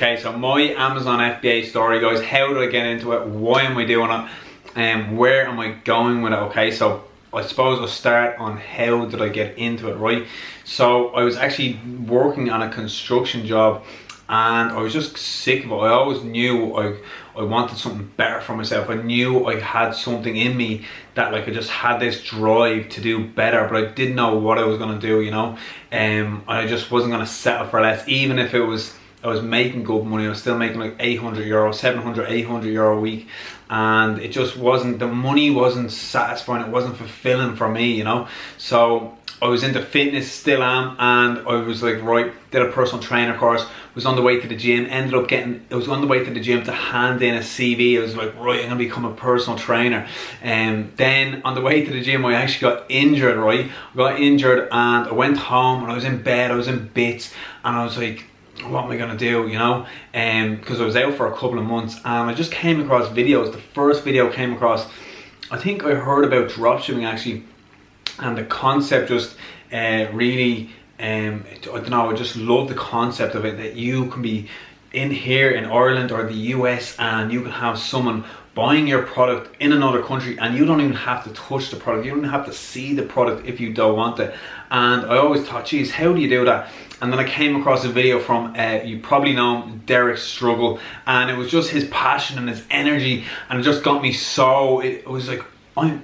Okay, so my Amazon FBA story, guys. How did I get into it? Why am I doing it? And where am I going with it? Okay, so I suppose I'll start on how did I get into it, right? So I was actually working on a construction job and I was just sick of it. I always knew I wanted something better for myself. I knew I had something in me that, like, I just had this drive to do better, but I didn't know what I was gonna do, you know? I just wasn't gonna settle for less. Even if I was making good money, I was still making like 800 euro, 700, 800 euro a week. And it just wasn't, the money wasn't satisfying, it wasn't fulfilling for me, you know? So I was into fitness, still am, and I was like, right, did a personal trainer course, was on the way to the gym, ended up getting, I was on the way to the gym to hand in a CV. I was like, right, I'm gonna become a personal trainer. And then on the way to the gym, I actually got injured, right? I got injured and I went home and I was in bed, I was in bits, and I was like, what am I gonna do, you know? Because I was out for a couple of months and I just came across videos. The first video I came across, I think I heard about dropshipping actually, and the concept just really, I don't know, I just love the concept of it, that you can be in here in Ireland or the US and you can have someone buying your product in another country and you don't even have to touch the product, you don't even have to see the product if you don't want it. And I always thought, geez, how do you do that? And then I came across a video from, you probably know him, Derek Struggle, and it was just his passion and his energy, and it just got me so, it was like,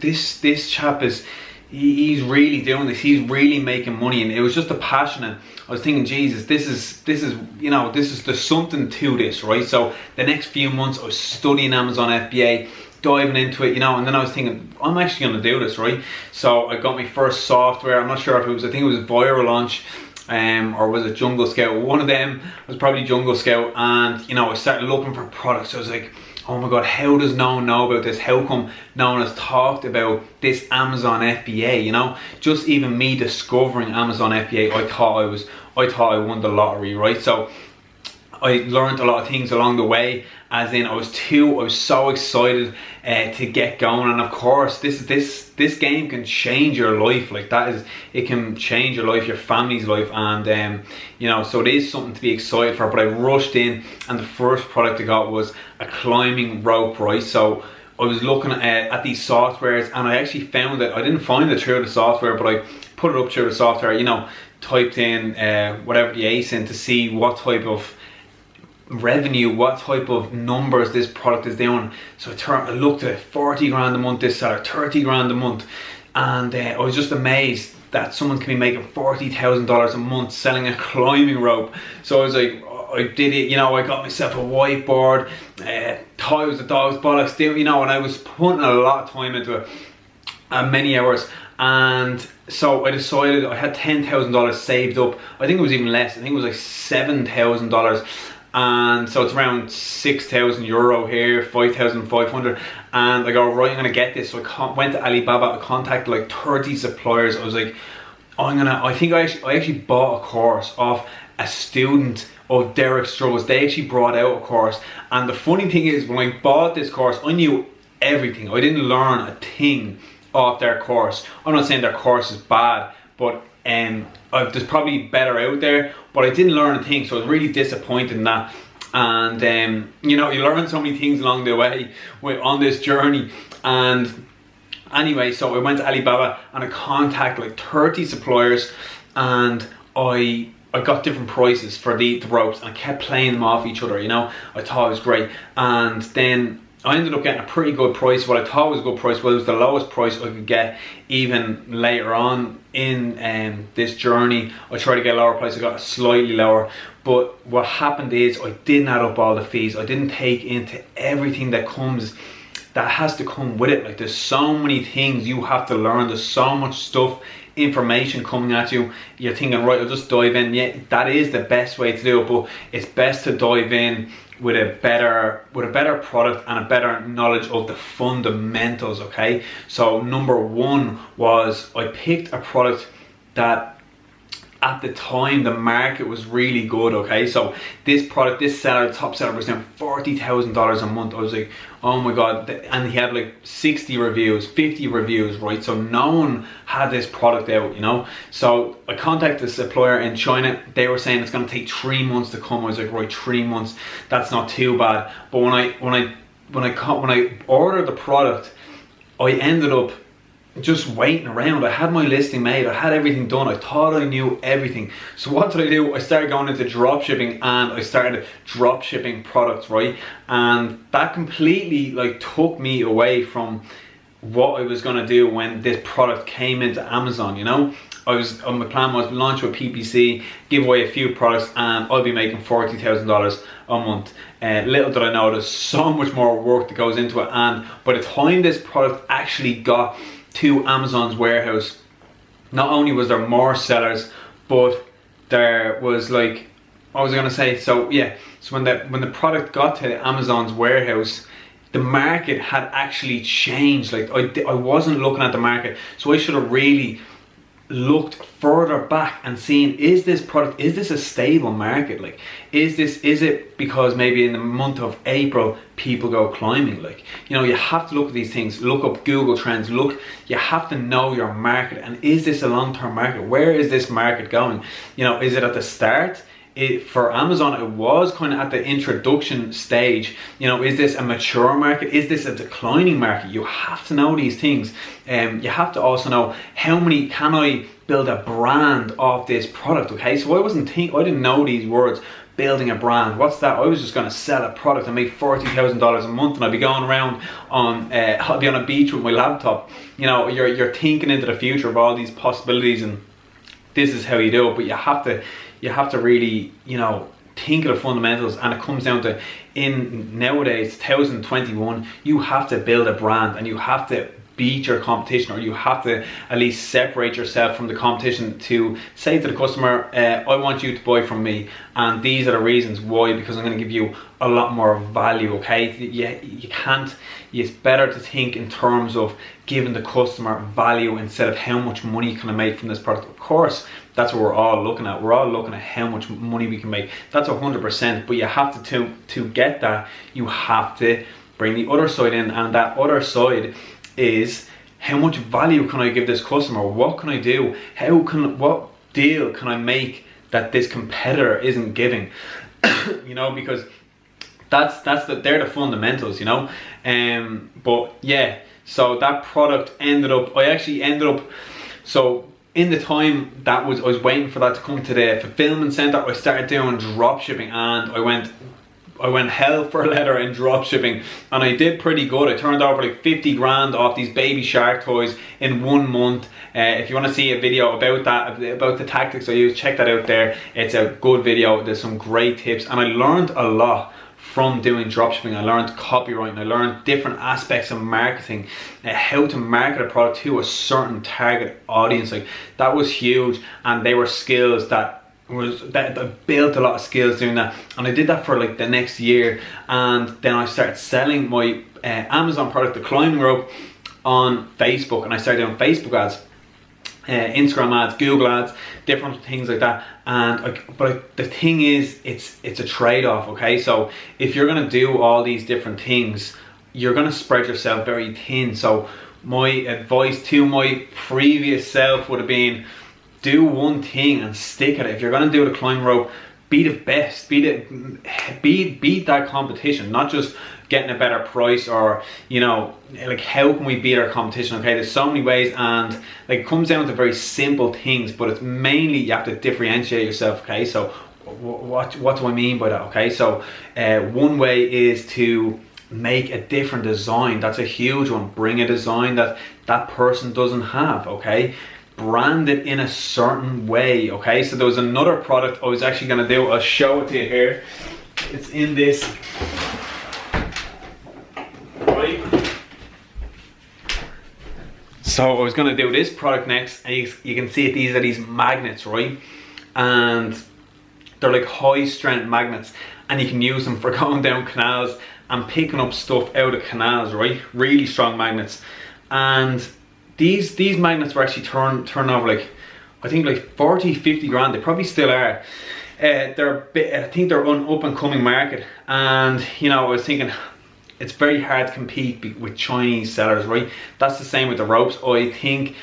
this chap is, he's really doing this, he's really making money, and it was just a passion. And I was thinking, Jesus, this is, you know, there's something to this, right? So the next few months I was studying Amazon FBA, diving into it, you know, and then I was thinking, I'm actually gonna do this, right? So I got my first software. I'm not sure if it was, I think it was Viral Launch, or was it Jungle Scout? One of them was probably Jungle Scout. And you know, I started looking for products. I was like, oh my god, how does no one know about this? How come no one has talked about this Amazon FBA? You know, just even me discovering Amazon FBA, I thought I won the lottery, right? So I learned a lot of things along the way, as in I was so excited to get going. And of course, this game can change your life. Like, that is, it can change your life, your family's life, and you know, so it is something to be excited for. But I rushed in, and the first product I got was a climbing rope, right? So I was looking at these softwares, and I actually found that I didn't find it through the software, but I put it up through the software, you know, typed in whatever the ASIN to see what type of revenue, what type of numbers this product is doing. So I looked at it, 40 grand a month this seller, 30 grand a month, and I was just amazed that someone can be making $40,000 a month selling a climbing rope. So I was like, I did it, you know, I got myself a whiteboard, thought it was a dog's bollocks, you know, and I was putting a lot of time into it, many hours. And so I decided, I had $10,000 saved up. I think it was even less, I think it was like $7,000. And so it's around 6,000 euro here, 5,500. And I go, right, I'm gonna get this. So I went to Alibaba, I contacted like 30 suppliers. I was like, I think I actually bought a course off a student of Derek Struggles. They actually brought out a course. And the funny thing is, when I bought this course, I knew everything. I didn't learn a thing off their course. I'm not saying their course is bad, but there's probably better out there, but I didn't learn a thing, so I was really disappointed in that. And you know, you learn so many things along the way on this journey. And anyway, so I went to Alibaba and I contacted like 30 suppliers, and I got different prices for the ropes, and I kept playing them off each other, you know. I thought it was great, and then I ended up getting a pretty good price. What I thought was a good price, but it was the lowest price I could get. Even later on in this journey, I tried to get a lower price, I got slightly lower. But what happened is, I didn't add up all the fees. I didn't take into everything that has to come with it. Like, there's so many things you have to learn. There's so much stuff, information coming at you. You're thinking, right, I'll just dive in. Yeah, that is the best way to do it, but it's best to dive in with a better product and a better knowledge of the fundamentals. Okay, so number one was, I picked a product that at the time the market was really good, okay? So this product, this seller, top seller, was doing $40,000 a month. I was like, oh my God. And he had like 60 reviews, 50 reviews, right? So no one had this product out, you know? So I contacted the supplier in China. They were saying it's gonna take 3 months to come. I was like, right, 3 months, that's not too bad. But when I ordered the product, I ended up just waiting around. I had my listing made, I had everything done, I thought I knew everything. So what did I do? I started going into drop shipping, and I started drop shipping products, right? And that completely like took me away from what I was gonna do when this product came into Amazon, you know? My plan was launch with PPC, give away a few products, and I'll be making $40,000 a month. Little did I know there's so much more work that goes into it, and by the time this product actually got to Amazon's warehouse, not only was there more sellers, but there was like, what was I gonna say? So yeah, so when the product got to Amazon's warehouse, the market had actually changed. Like I wasn't looking at the market, so I should have really looked further back and seen, is this product, is this a stable market? Like, is it because maybe in the month of April people go climbing? Like, you know, you have to look at these things, look up Google Trends, you have to know your market, and is this a long-term market? Where is this market going? You know, is it at the start? For Amazon, it was kind of at the introduction stage. You know, is this a mature market? Is this a declining market? You have to know these things. You have to also know, how many can I build a brand of this product? Okay, so I didn't know these words. Building a brand, what's that? I was just going to sell a product and make $40,000 a month, and I'd be going around on I'll be on a beach with my laptop. You know, you're thinking into the future of all these possibilities, and this is how you do it. But you have to really, you know, think of the fundamentals, and it comes down to, in nowadays 2021, you have to build a brand, and you have to beat your competition, or you have to at least separate yourself from the competition to say to the customer, I want you to buy from me, and these are the reasons why, because I'm going to give you a lot more value. Okay, you can't, it's better to think in terms of giving the customer value instead of how much money can I make from this product. Of course, that's what we're all looking at. We're all looking at how much money we can make. That's 100%, but you have to get that, you have to bring the other side in, and that other side is, how much value can I give this customer? What can I do? What deal can I make that this competitor isn't giving? You know, because they're the fundamentals, you know. But yeah, so that product so in the time that I was waiting for that to come to the fulfillment center, I started doing drop shipping, and I went hell for leather in drop shipping, and I did pretty good. I turned over like 50 grand off these baby shark toys in 1 month. If you want to see a video about that, about the tactics I use, check that out there. It's a good video. There's some great tips, and I learned a lot from doing dropshipping. I learned copywriting, I learned different aspects of marketing, how to market a product to a certain target audience. Like, that was huge, and they were skills that I built a lot of skills doing that, and I did that for like the next year. And then I started selling my Amazon product, the climbing rope, on Facebook, and I started doing Facebook ads, Instagram ads, Google ads, different things like that. And the thing is, it's a trade-off. Okay, so if you're gonna do all these different things, you're gonna spread yourself very thin. So my advice to my previous self would have been, do one thing and stick at it. If you're gonna do the climb rope, be the best, beat that competition, not just getting a better price, or, you know, like, how can we beat our competition? Okay, there's so many ways, and like, it comes down to very simple things, but it's mainly you have to differentiate yourself. Okay, so what do I mean by that? Okay, so one way is to make a different design. That's a huge one. Bring a design that person doesn't have. Okay, brand it in a certain way. Okay, so there was another product I was actually going to do. I'll show it to you here. It's in this, right? So I was going to do this product next, and you can see it, these are these magnets, right? And they're like high strength magnets, and you can use them for going down canals and picking up stuff out of canals, right? Really strong magnets. And these magnets were actually turning over like I think like 40, 50 grand. They probably still are. I think they're an up and coming market, and you know, I was thinking it's very hard to compete with Chinese sellers, right? That's the same with the ropes. I think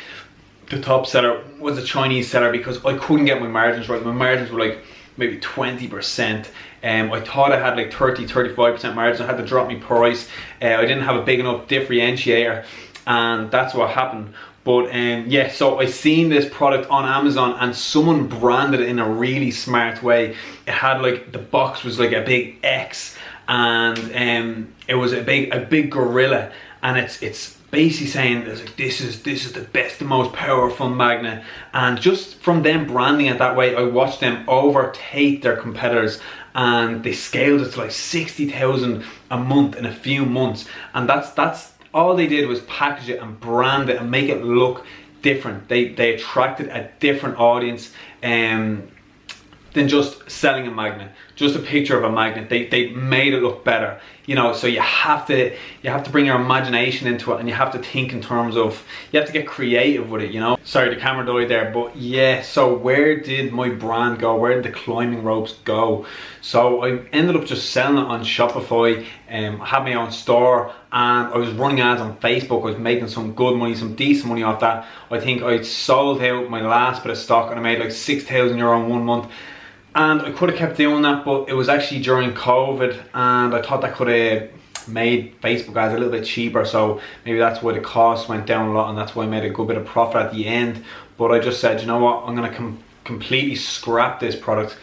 the top seller was a Chinese seller because I couldn't get my margins right. My margins were like maybe 20%. I thought I had like 30-35% margins. I had to drop my price. I didn't have a big enough differentiator, and that's what happened. But yeah, so I seen this product on Amazon and someone branded it in a really smart way. It had like, the box was like a big X, and it was a big gorilla, and it's basically saying like, this is the best, the most powerful magnet. And just from them branding it that way, I watched them overtake their competitors, and they scaled it to like 60,000 a month in a few months. And that's all they did was package it and brand it and make it look different. They attracted a different audience than just selling a magnet, just a picture of a magnet. They made it look better, you know. So you have to bring your imagination into it, and you have to think in terms of, you have to get creative with it, you know. Sorry, the camera died there, but yeah. So where did my brand go? Where did the climbing ropes go? So I ended up just selling it on Shopify. I had my own store, and I was running ads on Facebook. I was making some good money, some decent money off that. I think I sold out my last bit of stock, and I made like 6,000 euro in 1 month. And I could have kept doing that, but it was actually during COVID, and I thought that could have made Facebook ads a little bit cheaper, so maybe that's why the cost went down a lot, and that's why I made a good bit of profit at the end. But I just said, you know what, I'm going to completely scrap this product,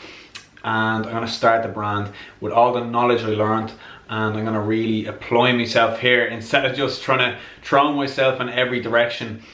and I'm going to start the brand with all the knowledge I learned, and I'm going to really apply myself here instead of just trying to throw myself in every direction.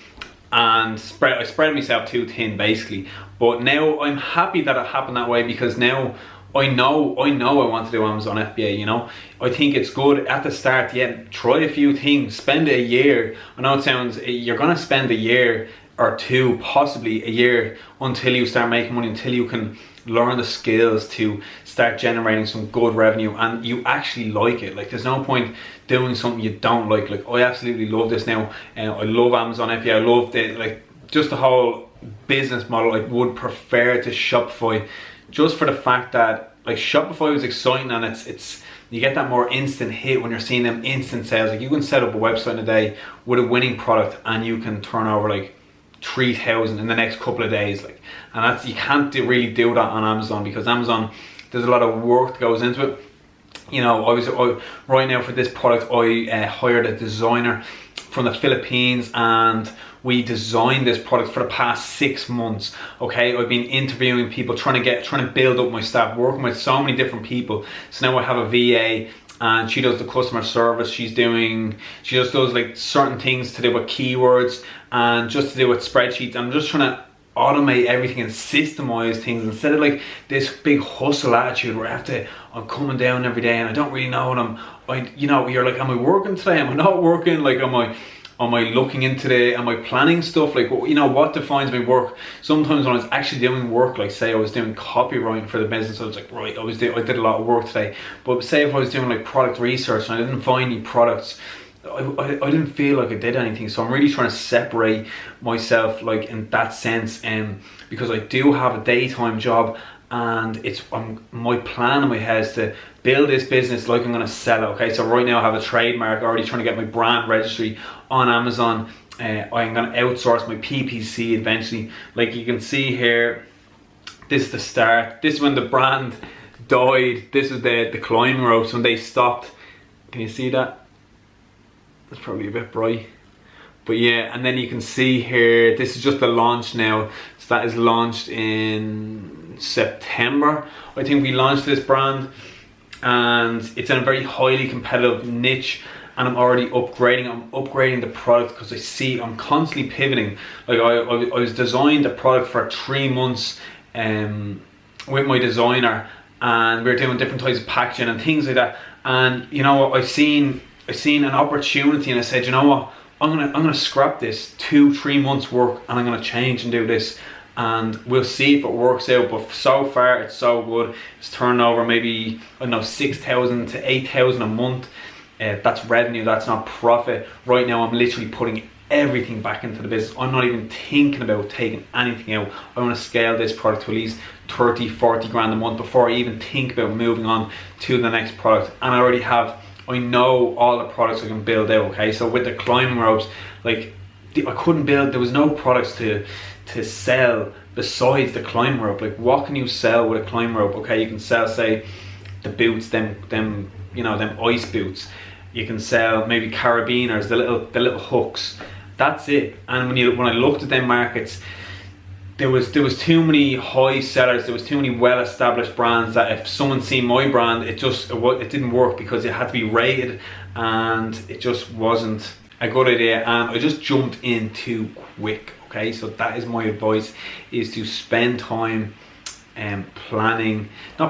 And I spread myself too thin basically. But now I'm happy that it happened that way, because now I know I want to do Amazon FBA, you know. I think it's good at the start, yeah, try a few things, spend a year. I know it sounds, you're gonna spend a year or two, possibly a year, until you start making money, until you can learn the skills to start generating some good revenue and you actually like it. Like, there's no point doing something you don't like. Like, I absolutely love this now, and I love Amazon FBA. I love the, like, just the whole business model. I would prefer to Shopify, just for the fact that, like, Shopify was exciting, and it's you get that more instant hit when you're seeing them instant sales. Like, you can set up a website in a day with a winning product, and you can turn over like 3,000 in the next couple of days. Like, and that's, you can't really do that on Amazon, because Amazon, there's a lot of work that goes into it. You know, right now for this product, I hired a designer from the Philippines, and we designed this product for the past 6 months. Okay, I've been interviewing people, trying to build up my staff, working with so many different people. So now I have a VA, and she does the customer service. She just does like certain things to do with keywords and just to do with spreadsheets. I'm just trying to automate everything and systemize things, instead of like this big hustle attitude where I'm coming down every day and I don't really know what you know, you're like, am I working today? Am I not working? Like, am I looking into am I planning stuff? Like, you know, what defines my work? Sometimes when I was actually doing work, like say I was doing copywriting for the business, I was like, right, I did a lot of work today. But say if I was doing like product research and I didn't find any products, I didn't feel like I did anything. So I'm really trying to separate myself, like, in that sense, because I do have a daytime job, and my plan in my head is to build this business like I'm going to sell it. Okay, so right now I have a trademark, already trying to get my brand registry on Amazon. I'm going to outsource my PPC eventually. Like you can see here, this is the start. This is when the brand died. This is the climbing ropes when they stopped. Can you see that? That's probably a bit bright, but yeah. And then you can see here, this is just the launch now. So that is launched in September. I think we launched this brand, and it's in a very highly competitive niche, and I'm already upgrading the product, because I see I'm constantly pivoting. Like I was designed a product for 3 months with my designer, and we were doing different types of packaging and things like that. And you know what, I seen an opportunity, and I said, you know what, I'm gonna scrap this 2-3 months work, and I'm gonna change and do this, and we'll see if it works out. But so far it's so good. It's turning over maybe, I don't know, 6,000 to 8,000 a month. That's revenue, that's not profit. Right now I'm literally putting everything back into the business. I'm not even thinking about taking anything out. I want to scale this product to at least 30, 40 grand a month before I even think about moving on to the next product. And I know all the products I can build out, okay? So with the climbing ropes, like I couldn't build, there was no products to sell besides the climbing rope. Like what can you sell with a climbing rope? Okay, you can sell, say, the boots, them you know, them ice boots. You can sell maybe carabiners, the little hooks. That's it. And when I looked at them markets, there was too many high sellers, there was too many well-established brands that if someone seen my brand, it didn't work because it had to be rated, and it just wasn't a good idea, and I just jumped in too quick. Okay, so that is my advice, is to spend time not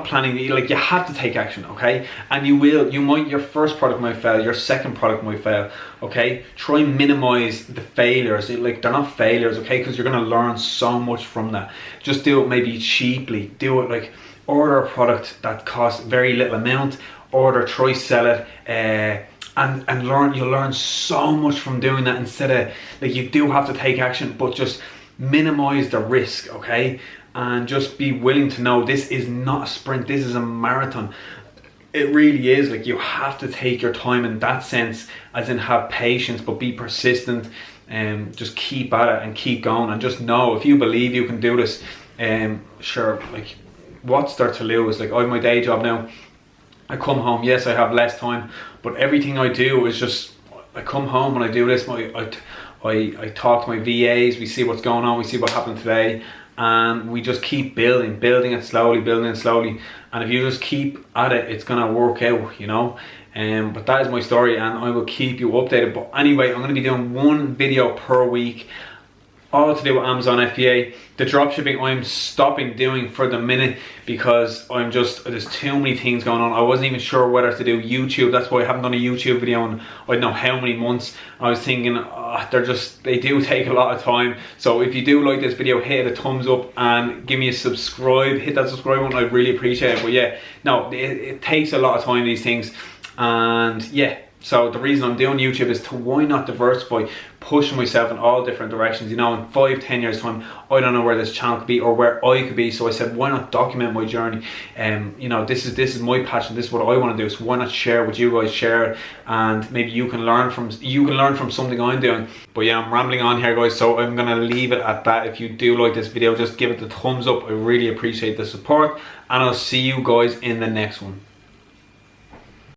planning, like you have to take action, okay? And your first product might fail, your second product might fail, okay? Try and minimize the failures. Like they're not failures, okay? Because you're gonna learn so much from that. Just do it maybe cheaply. Do it like order a product that costs very little amount, try sell it, and you'll learn so much from doing that, instead of, like, you do have to take action, but just minimize the risk, okay? And just be willing to know this is not a sprint, this is a marathon. It really is. Like, you have to take your time in that sense, as in have patience, but be persistent, and just keep at it and keep going, and just know if you believe you can do this, sure, like what's there to lose? Like, I have my day job now, I come home, yes I have less time, but everything I do is just, I come home and I do this, I talk to my VAs, we see what's going on, we see what happened today, and we just keep building it slowly, and if you just keep at it, it's gonna work out, you know. But that is my story, and I will keep you updated. But anyway, I'm gonna be doing one video per week, all to do with Amazon FBA. The dropshipping I'm stopping doing for the minute, because there's too many things going on. I wasn't even sure whether to do YouTube. That's why I haven't done a YouTube video in I don't know how many months. I was thinking, they do take a lot of time. So if you do like this video, hit a thumbs up and give me a subscribe. Hit that subscribe button, I'd really appreciate it. But yeah, no, it takes a lot of time, these things. And yeah, so the reason I'm doing YouTube is to, why not diversify, pushing myself in all different directions. You know, in 5-10 years time, I don't know where this channel could be or where I could be. So I said, why not document my journey? You know, this is my passion. This is what I want to do. So why not share what you guys share, and maybe you can learn from something I'm doing. But yeah, I'm rambling on here, guys. So I'm gonna leave it at that. If you do like this video, just give it the thumbs up. I really appreciate the support, and I'll see you guys in the next one.